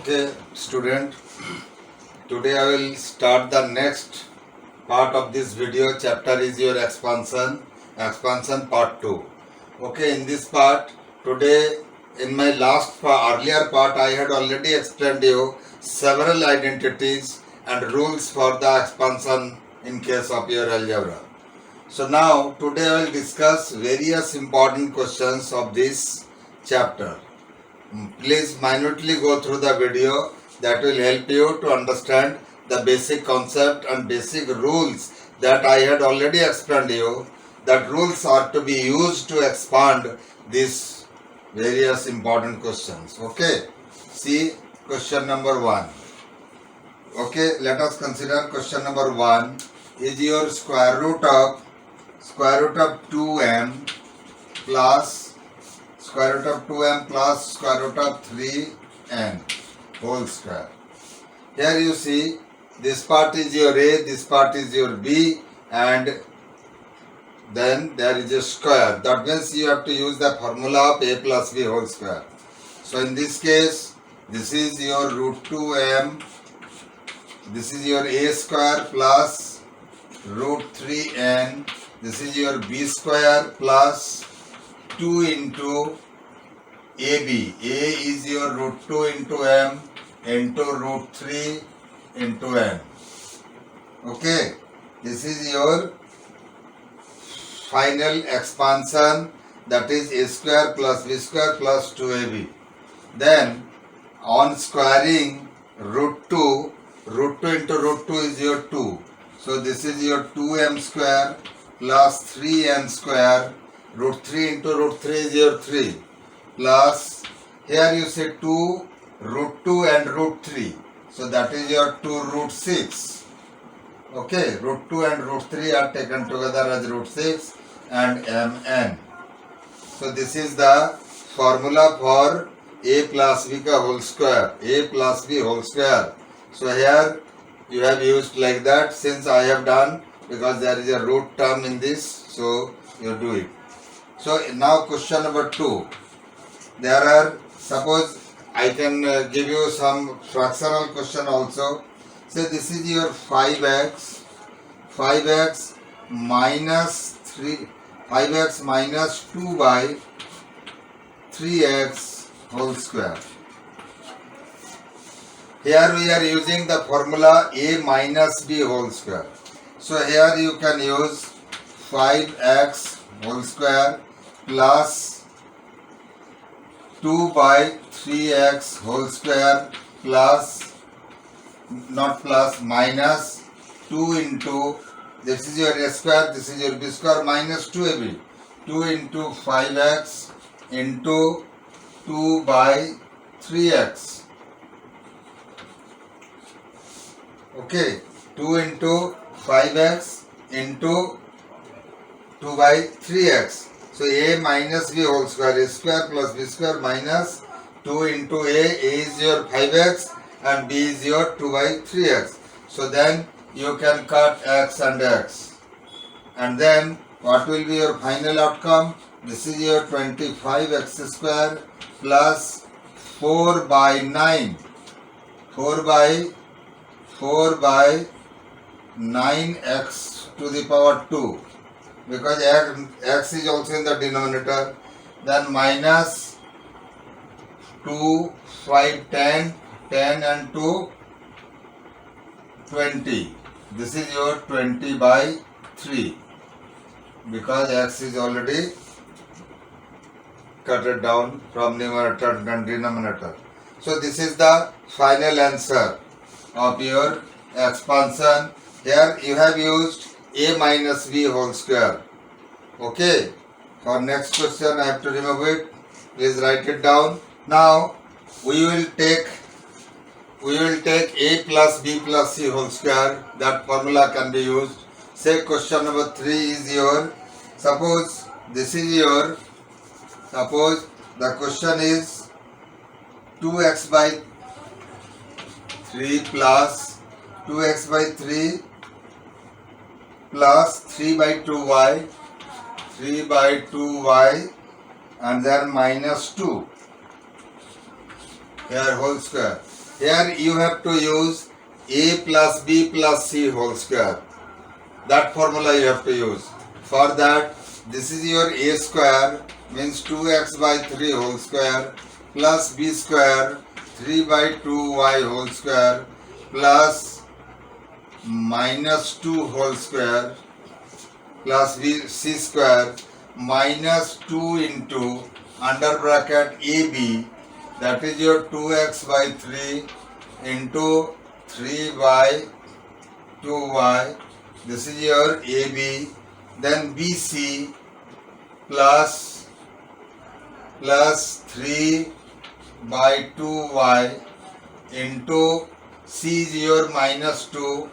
Okay, student, today I will start the next part of this video. Chapter is your expansion part 2. Okay, in this part, today in my earlier part, I had already explained you several identities and rules for the expansion in case of your algebra. So now, today I will discuss various important questions of this chapter. Please minutely go through the video, that will help you to understand the basic concept and basic rules that I had already explained to you. That rules are to be used to expand these various important questions. Okay, see question number 1. Okay, let us consider question number 1 is your square root of 2m plus square root of 2m plus square root of 3n whole square. Here you see this part is your a, this part is your b, and then there is a square. That means you have to use the formula of a plus b whole square. So in this case, this is your root 2m, this is your a square plus root 3n, this is your b square plus 2 into AB. A is your root 2 into m into root 3 into n. Okay, this is your final expansion, that is a square plus b square plus 2ab. Then on squaring root 2 into root 2 is your 2. So this is your 2m square plus 3n square. Root 3 into root 3 is your 3 plus, here you say 2 root 2 and root 3. So that is your 2 root 6. Okay, root 2 and root 3 are taken together as root 6 and mn. So this is the formula for a plus b ka whole square. A plus b whole square. So here you have used like that, since I have done, because there is a root term in this, so you do it. So now question number 2. There are, suppose I can give you some fractional question also. Say this is your 5x minus 2 by 3x whole square. Here we are using the formula a minus b whole square. So here you can use 5x whole square plus 2 by 3x whole square plus, not plus, minus 2 into, this is your a square, this is your b square, minus 2ab. 2 into 5x into 2 by 3x. Okay, 2 into 5x into 2 by 3x. So a minus b whole square, a square plus b square minus 2 into a is your 5x and b is your 2 by 3x. So then you can cut x and x. And then what will be your final outcome? This is your 25x square plus 4 by 9. 4 by 9x to the power 2. Because x is also in the denominator, then minus 2, 5, 10 and 2, 20. This is your 20 by 3, because x is already cut it down from numerator and denominator. So this is the final answer of your expansion. Here you have used a minus b whole square. Okay, for next question I have to remove it. Please write it down. Now we will take a plus b plus c whole square. That formula can be used. Say question number 3 is your, suppose this is your, suppose the question is 2x by 3 plus 2x by 3 plus 3 by 2y and then minus 2. here whole square. Here you have to use a plus b plus c whole square. That formula you have to use. For that, this is your a square means 2x by 3 whole square plus b square 3 by 2y whole square plus minus 2 whole square plus c square minus 2 into under bracket ab, that is your 2x by 3 into 3 by 2y, this is your ab, then bc plus 3 by 2y into c is your minus 2,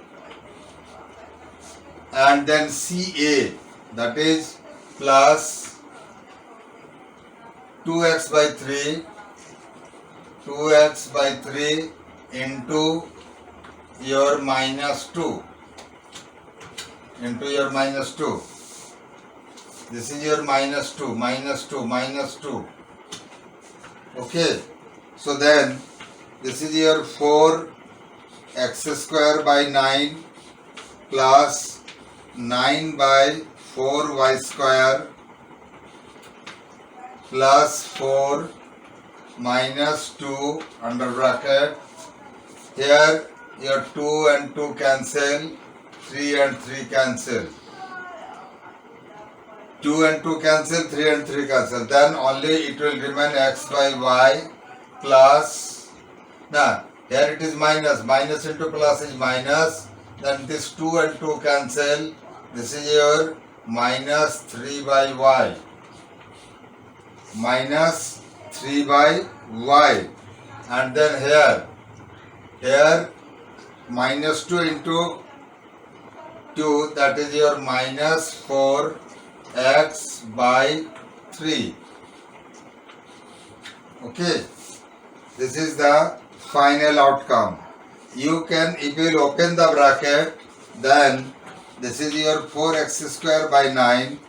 and then ca, that is plus 2x by 3 into your minus 2 this is your minus 2 okay. So then this is your 4x square by 9 plus 9 by 4y square plus 4 minus 2 under bracket. Here your 2 and 2 cancel, 3 and 3 cancel. 2 and 2 cancel, 3 and 3 cancel. Then only it will remain x by y plus. Now here it is minus. Minus into plus is minus. Then this 2 and 2 cancel. This is your minus 3 by y. Minus 3 by y. And then here minus 2 into 2, that is your minus 4x by 3. Okay, this is the final outcome. You can, if you will open the bracket, then this is your 4x square by 9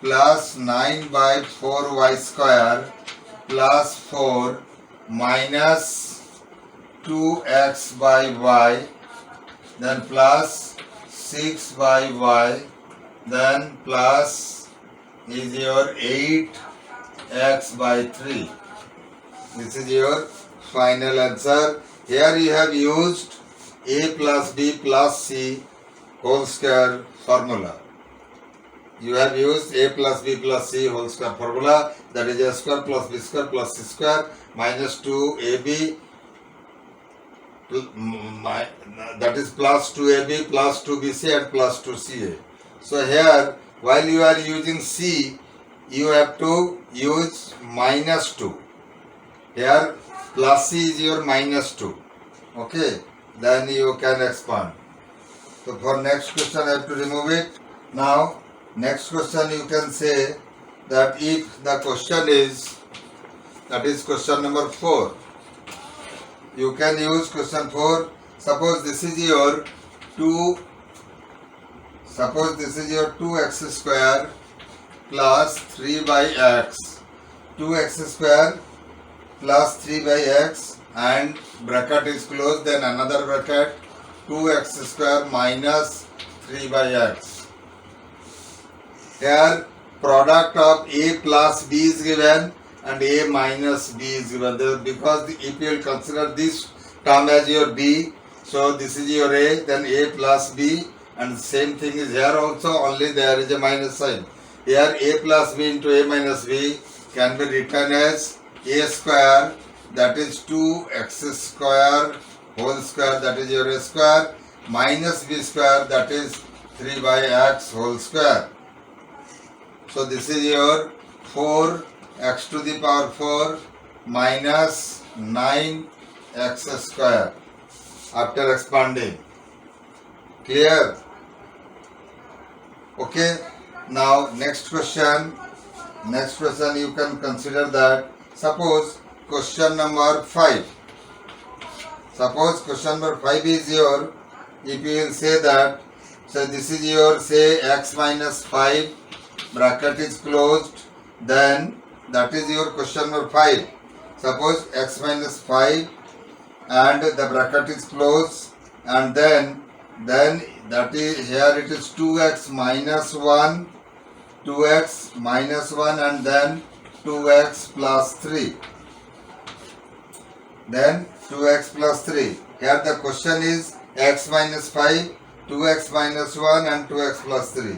plus 9 by 4y square plus 4 minus 2x by y, then plus 6 by y, then plus is your 8x by 3. This is your final answer. Here you have used a plus b plus c whole square formula. You have used a plus b plus c whole square formula, that is a square plus b square plus c square minus 2ab, that is plus 2ab plus 2bc and plus 2ca. So here while you are using c, you have to use minus 2. Here plus c is your minus 2. Okay, then you can expand. So for next question I have to remove it. Now next question you can say that if the question is, that is question number 4, you can use question 4. Suppose this is your 2x square plus 3 by x, 2x square plus 3 by x, and bracket is closed, then another bracket 2x square minus 3 by x. Here product of a plus b is given and a minus b is given. Because if you will consider this term as your b, so this is your a, then a plus b, and same thing is here also, only there is a minus sign. Here a plus b into a minus b can be written as a square, that is 2x square whole square, that is your a square, minus b square, that is 3 by x whole square. So this is your 4x to the power 4 minus 9x square after expanding. Clear? Okay. Now next question you can consider that. Suppose question number 5. Suppose question number 5 is your, if you will say that, so this is your, say x minus 5, bracket is closed, then that is your question number 5. Suppose x minus 5 and the bracket is closed, and then that is here it is 2x minus 1, 2x minus 1 and then 2x plus 3. Then 2x plus 3. Here the question is x minus 5, 2x minus 1 and 2x plus 3.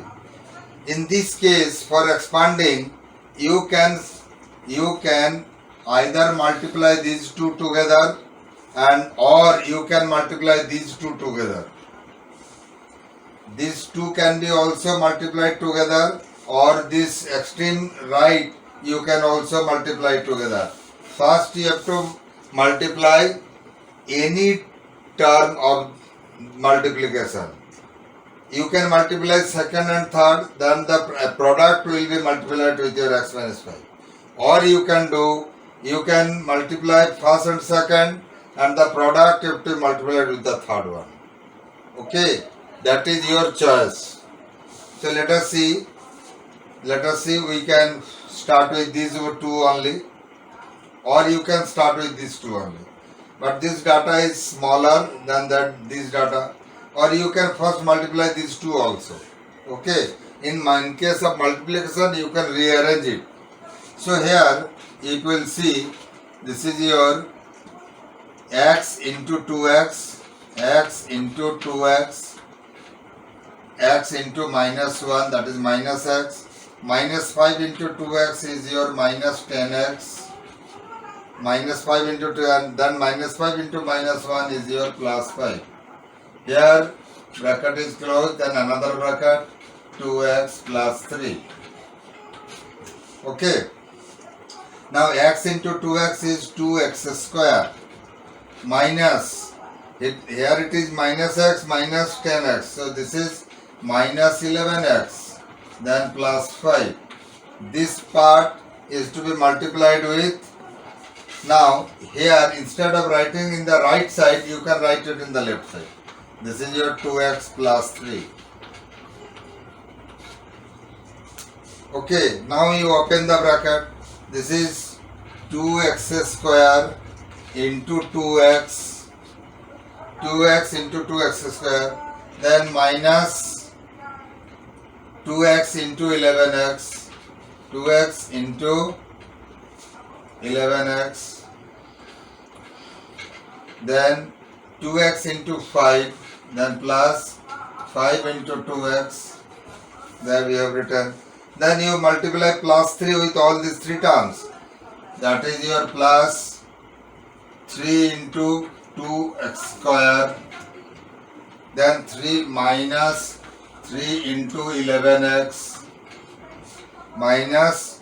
In this case, for expanding, you can either multiply these two together and or you can multiply these two together. These two can be also multiplied together, or this extreme right you can also multiply together. First you have to multiply any term of multiplication. You can multiply second and third, then the product will be multiplied with your x minus 5. Or you can multiply first and second, and the product you have to multiply with the third one. Okay, that is your choice. So let us see, we can start with these two only, or you can start with these two only. But this data is smaller than this data. Or you can first multiply these two also. Okay. In case of multiplication, you can rearrange it. So here, you will see, this is your x into 2x, x into 2x, x into minus 1, that is minus x, minus 5 into 2x is your minus 10x, minus 5 into 2, and then minus 5 into minus 1 is your plus 5. Here bracket is closed, then another bracket, 2x plus 3. Okay. Now x into 2x is 2x square minus, here it is minus x minus 10x. So this is minus 11x, then plus 5. This part is to be multiplied with. Now here, instead of writing in the right side, you can write it in the left side. This is your 2x plus 3. Okay, now you open the bracket. This is 2x square into 2x, 2x into 2x square, then minus 2x into 11x, 2x into 11x, then 2x into 5, then plus 5 into 2x, there we have written. Then you multiply plus 3 with all these three terms, that is your plus 3 into 2x square, then 3 minus 3 into 11x, minus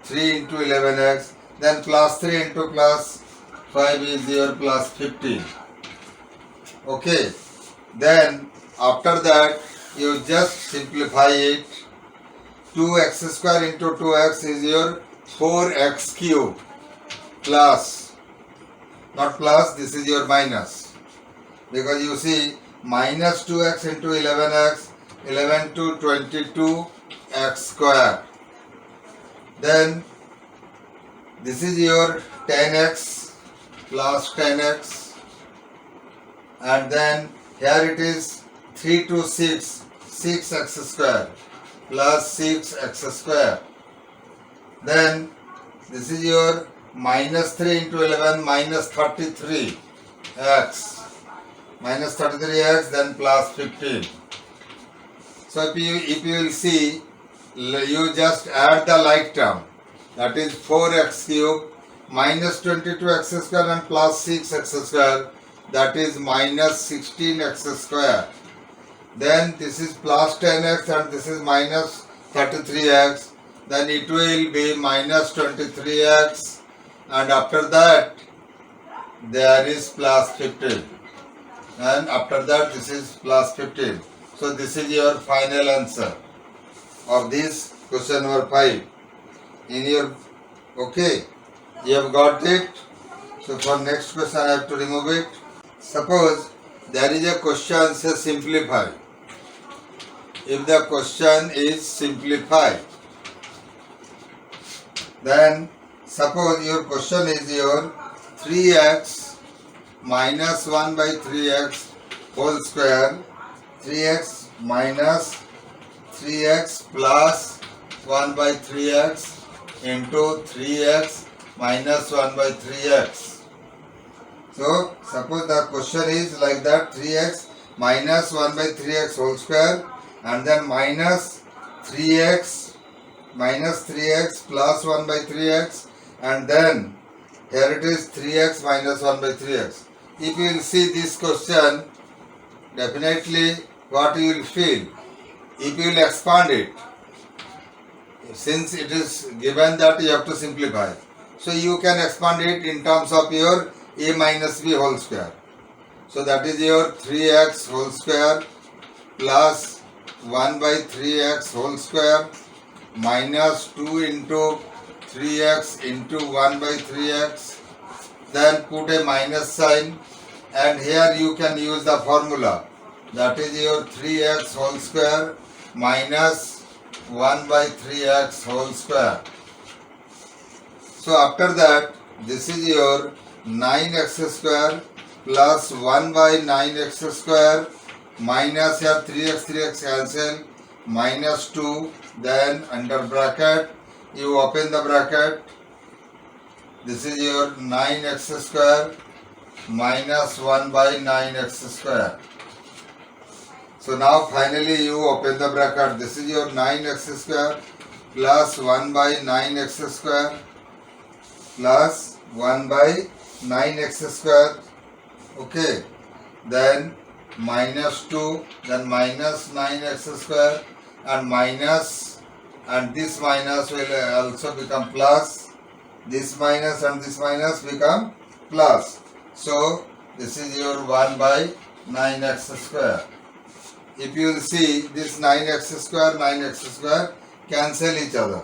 3 into 11x, then plus 3 into plus 5 is your plus 15. Okay, then after that you just simplify it. 2x square into 2x is your 4x cube plus, not plus, this is your minus, because you see minus 2x into 11x, 11 to 22 x square. Then this is your 10x plus 10x, and then here it is 3 to 6, 6x square plus 6x square. Then this is your minus 3 into 11 minus 33x, minus 33x, then plus 15. So if you will see, you just add the like term, that is 4x cube minus 22x square and plus 6x square, that is minus 16x square. Then this is plus 10x and this is minus 33x, then it will be minus 23x, and after that there is plus 15, and after that this is plus 15. So this is your final answer of this question number 5 in your. Okay, you have got it. So for next question I have to remove it. Suppose there is a question, say simplify. If the question is simplify, then suppose your question is your 3x minus 1 by 3x whole square, 3x minus 3x plus 1 by 3x into 3x minus 1 by 3x. So suppose the question is like that, 3x minus 1 by 3x whole square and then minus 3x plus 1 by 3x and then here it is 3x minus 1 by 3x. If you will see this question, definitely what you will feel, if you will expand it, since it is given that you have to simplify, so you can expand it in terms of your a minus b whole square. So that is your 3x whole square plus 1 by 3x whole square minus 2 into 3x into 1 by 3x, then put a minus sign, and here you can use the formula, that is your 3x whole square minus 1 by 3x whole square. So after that, this is your 9x square plus 1 by 9x square minus here 3x cancel minus 2, then under bracket you open the bracket, this is your 9x square minus 1 by 9x square. So now finally you open the bracket, this is your 9x square plus 1 by 9x square plus 1 by 9x square, okay, then minus 2, then minus 9x square and minus, and this minus will also become plus, this minus and this minus become plus. So this is your 1 by 9x square. If you will see this 9x square cancel each other,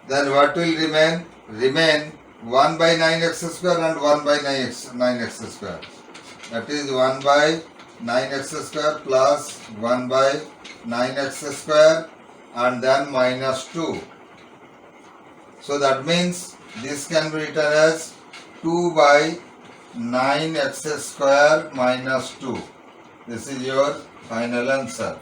then what will remain? Remain 1 by 9x square and 1 by 9x square. That is 1 by 9x square plus 1 by 9x square and then minus 2. So that means this can be written as 2 by 9x square minus 2. This is your final answer.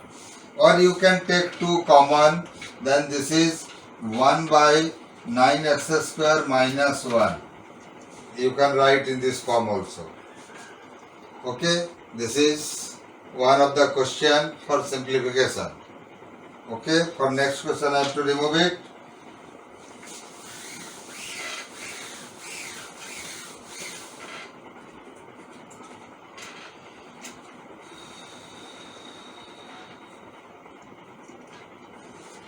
Or you can take 2 common, then this is 1 by 9x square minus 1. You can write in this form also. Okay, this is one of the question for simplification. Okay, for next question I have to remove it.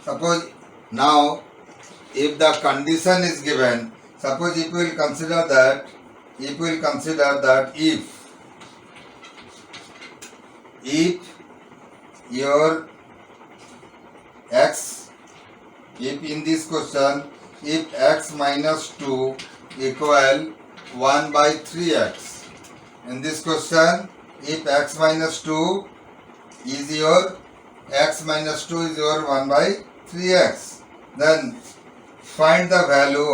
Suppose now if the condition is given, suppose if we will consider that if your x, if in this question if x minus 2 equal 1 by 3x, in this question if x minus 2 is your 1 by 3x, then find the value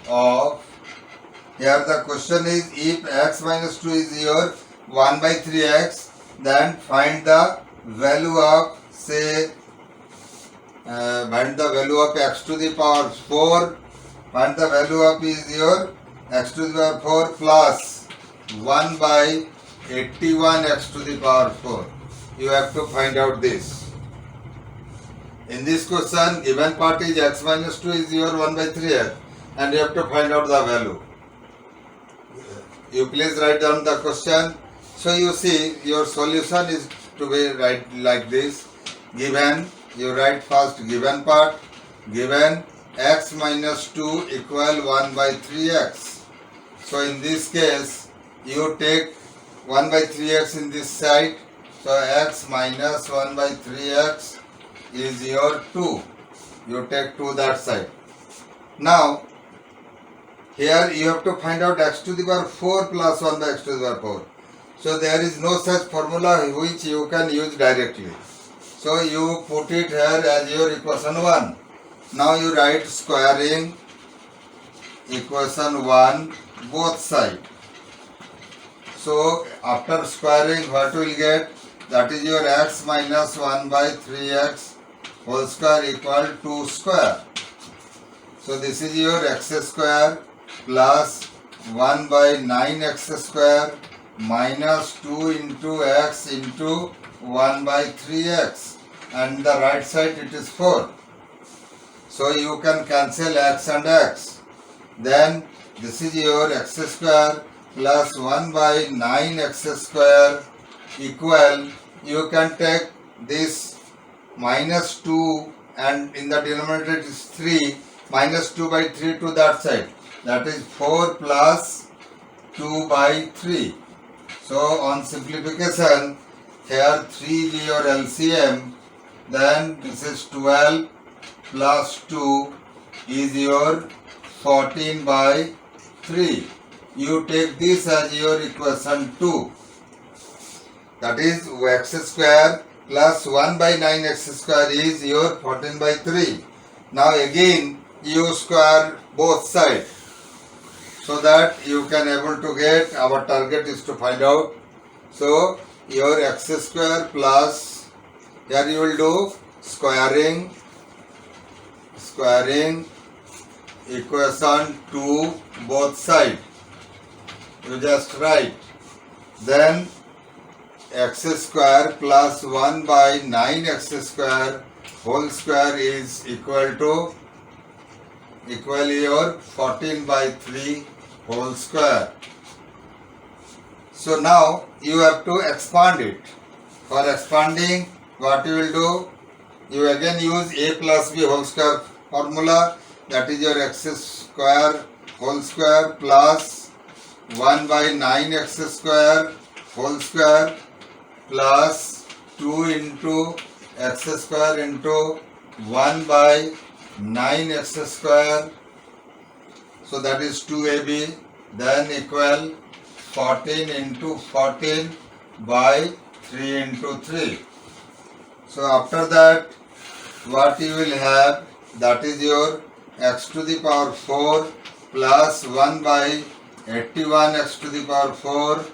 of, here the question is if x minus 2 is your 1 by 3x, then find the value of, say, find the value of x to the power 4, find the value of is your x to the power 4 plus 1 by 81 x to the power 4. You have to find out this. In this question, given part is x minus 2 is your 1 by 3x and you have to find out the value. You please write down the question. So you see your solution is to be write like this. Given, you write first given part, given x minus 2 equal 1 by 3x. So in this case, you take 1 by 3x in this side. So x minus 1 by 3x is your 2. You take 2 that side. Now, here you have to find out x to the power 4 plus 1 by x to the power 4. So there is no such formula which you can use directly. So you put it here as your equation 1. Now you write squaring equation 1 both side. So after squaring, what will get? That is your x minus 1 by 3x whole square equal 2 square. So this is your x square plus 1 by 9x square minus 2 into x into 1 by 3x, and the right side it is 4. So you can cancel x and x. Then this is your x square plus 1 by 9x square equal, you can take this minus 2 and in the denominator it is 3, minus 2 by 3 to that side, that is 4 plus 2 by 3. So on simplification, here 3 is your LCM, then this is 12 plus 2 is your 14 by 3. You take this as your equation 2. That is x square plus 1 by 9x square is your 14 by 3. Now again you square both sides so that you can able to get, our target is to find out. So your x square plus, here you will do squaring equation 2 both sides. You just write. Then x square plus 1 by 9x square whole square is equal your 14 by 3 whole square. So now you have to expand it. For expanding, what you will do? You again use a plus b whole square formula, that is your x square whole square plus 1 by 9x square whole square plus 2 into x square into 1 by 9x square. So that is 2ab, then equal 14 into 14 by 3 into 3. So after that, what you will have, that is your x to the power 4 plus 1 by 81 x to the power 4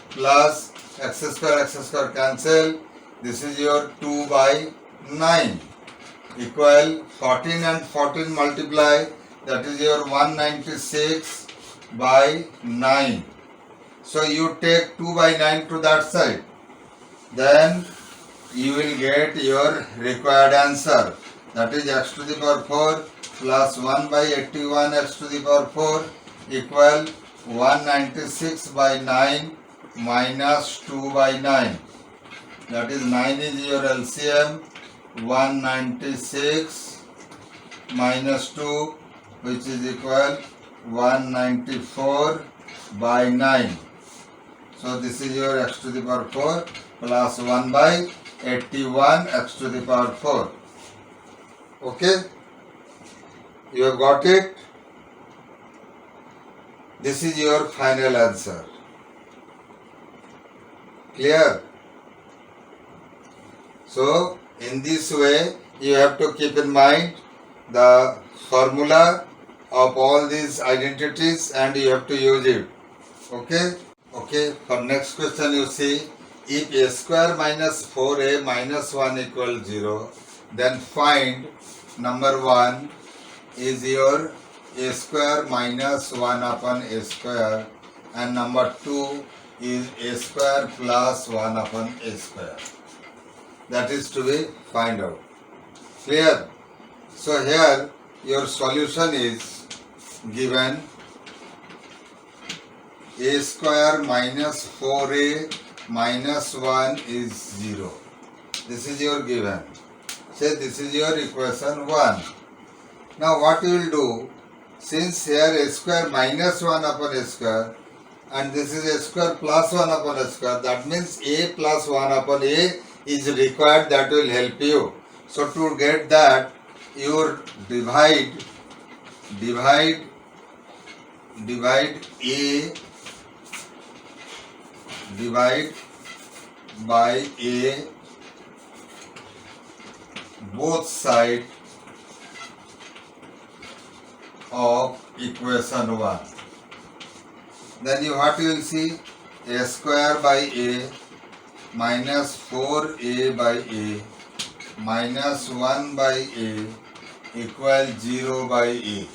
plus x square cancel. This is your 2 by 9 equal 14 and 14 multiply, that is your 196 by 9. So you take 2 by 9 to that side. Then you will get your required answer, that is x to the power 4 plus 1 by 81 x to the power 4 equal 196 by 9 minus 2 by 9. That is 9 is your LCM, 196 minus 2, which is equal 194 by 9. So this is your x to the power 4 plus 1 by 81 x to the power 4. Okay? You have got it? This is your final answer. Clear? So in this way you have to keep in mind the formula of all these identities and you have to use it. Okay? Okay, for next question you see, if a square minus 4a minus 1 equals 0, then find number 1 is your a square minus 1 upon a square, and number 2 is a square plus 1 upon a square. That is to be find out. Clear? So here your solution is given a square minus 4a minus 1 is 0. This is your given. Say this is your equation 1. Now what you will do, since here a square minus 1 upon a square and this is a square plus 1 upon a square, that means a plus 1 upon a is required, that will help you. So to get that, you divide a by a both sides of equation 1. Then what you will see, a square by a minus 4a by a minus 1 by a equal 0 by a.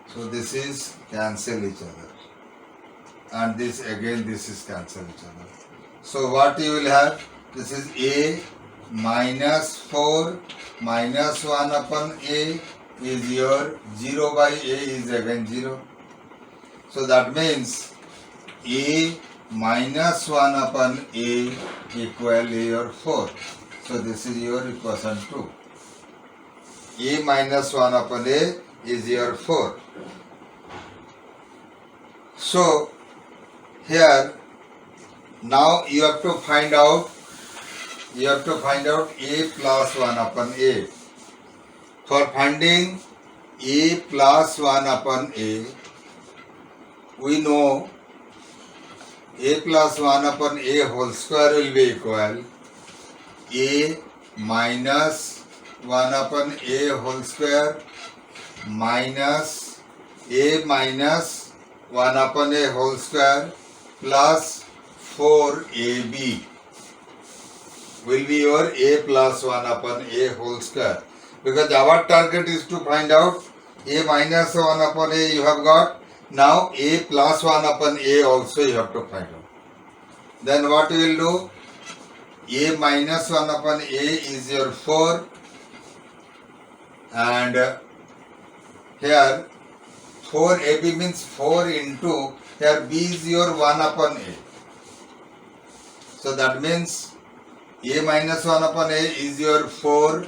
So this is cancel each other, and this again this is cancel each other. So what you will have, this is a minus 4 minus 1 upon a is your 0 by a is again 0. So that means a minus 1 upon a equal your 4. So this is your equation 2. A minus 1 upon a is your 4. So here now you have to find out a plus 1 upon a. For finding a plus 1 upon a, we know a plus 1 upon a whole square will be equal a minus 1 upon a whole square minus a minus 1 upon a whole square plus 4ab will be your a plus 1 upon a whole square. Because our target is to find out a minus 1 upon a you have got. Now a plus 1 upon a also you have to find out. Then what you will do? A minus 1 upon a is your 4, and here 4ab means 4 into, here b is your 1 upon a. So that means a minus 1 upon a is your 4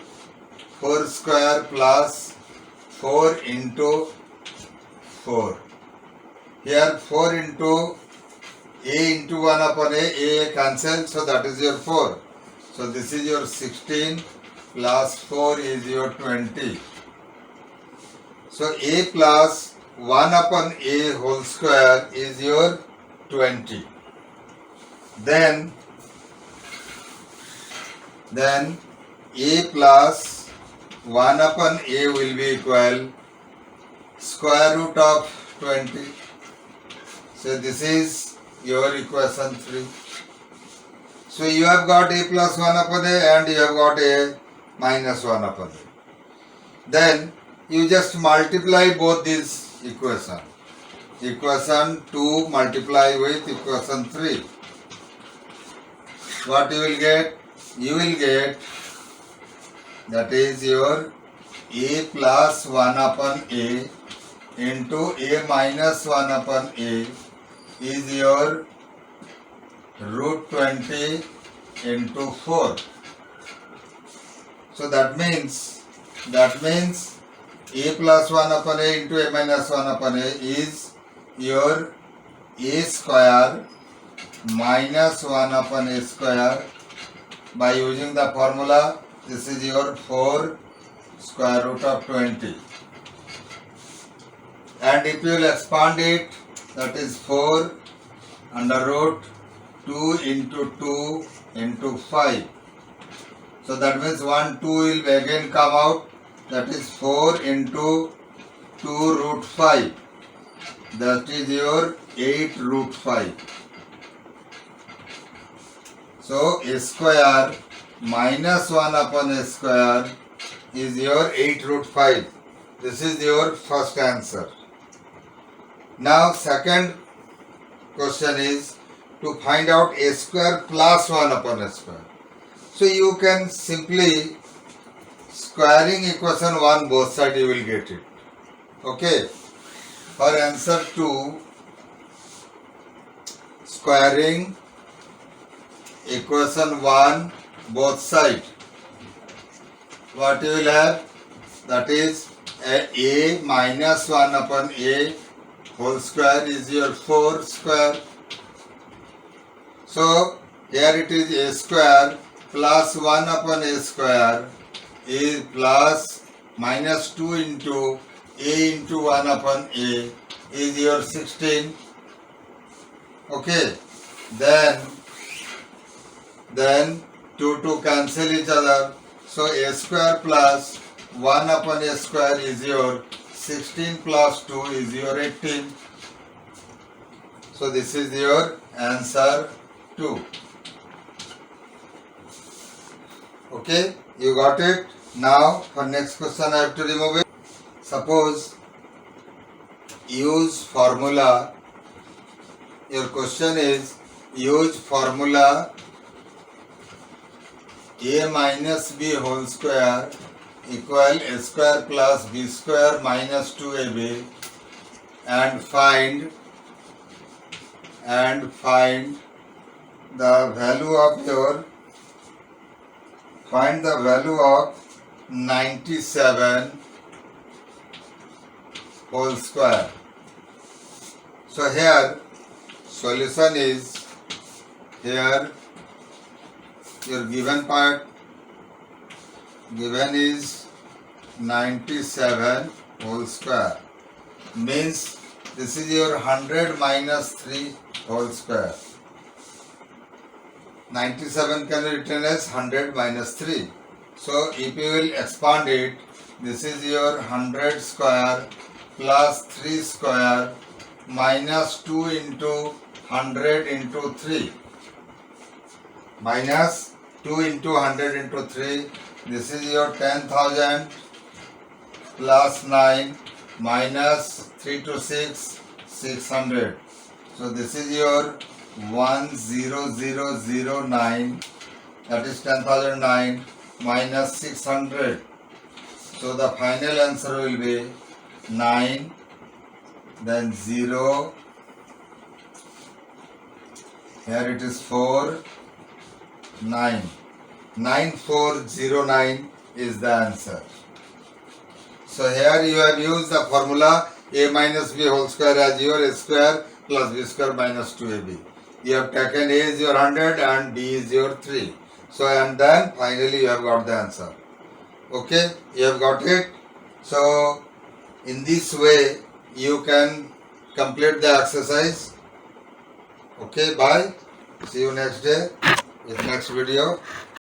square plus 4 into 4. Here 4 into a into 1 upon a cancel, so that is your 4. So this is your 16 plus 4 is your 20. So a plus 1 upon a whole square is your 20. Then a plus 1 upon a will be equal square root of 20. So this is your equation 3. So you have got a plus 1 upon a and you have got a minus 1 upon a. Then you just multiply both these equations. Equation 2 multiply with equation 3. What you will get? You will get, that is your a plus 1 upon a into a minus 1 upon a is your root 20 into 4. So that means a plus 1 upon a into a minus 1 upon a is your a square minus 1 upon a square. By using the formula, this is your 4 square root of 20. And if you will expand it, that is 4 under root 2 into 2 into 5. So that means 1, 2 will again come out. That is 4 into 2 root 5. That is your 8 root 5. So a square minus 1 upon a square is your 8 root 5. This is your first answer. Now second question is to find out a square plus 1 upon a square. So you can simply squaring equation 1 both sides you will get it. Okay. For answer 2, squaring equation 1 both sides, what you will have, that is a minus 1 upon a whole square is your 4 square. So here it is a square plus 1 upon a square is plus minus 2 into a into 1 upon a is your 16. Okay. Then 2 cancel each other. So a square plus 1 upon a square is your 16 plus 2 is your 18. So this is your answer 2. Okay, you got it? Now for next question I have to remove it. Suppose use formula. Your question is use formula a minus b whole square equal a square plus b square minus 2ab and find the value of 97 whole square. So here solution is here your given part given is 97 whole square, means this is your 100 minus 3 whole square. 97 can be written as 100 minus 3. So if you will expand it, this is your 100 square plus 3 square minus 2 into 100 into 3 minus 2 into 100 into 3. This is your 10,000 plus 9 minus 3 to 6, 600. So this is your 10009, that is 10,009 minus 600. So the final answer will be 9, then 0, here it is 4, 9. 9409 is the answer. So here you have used the formula a minus b whole square as your a square plus b square minus 2ab. You have taken a is your 100 and b is your 3. So and then finally you have got the answer. Okay, you have got it. So in this way you can complete the exercise. Okay, bye. See you next day with next video.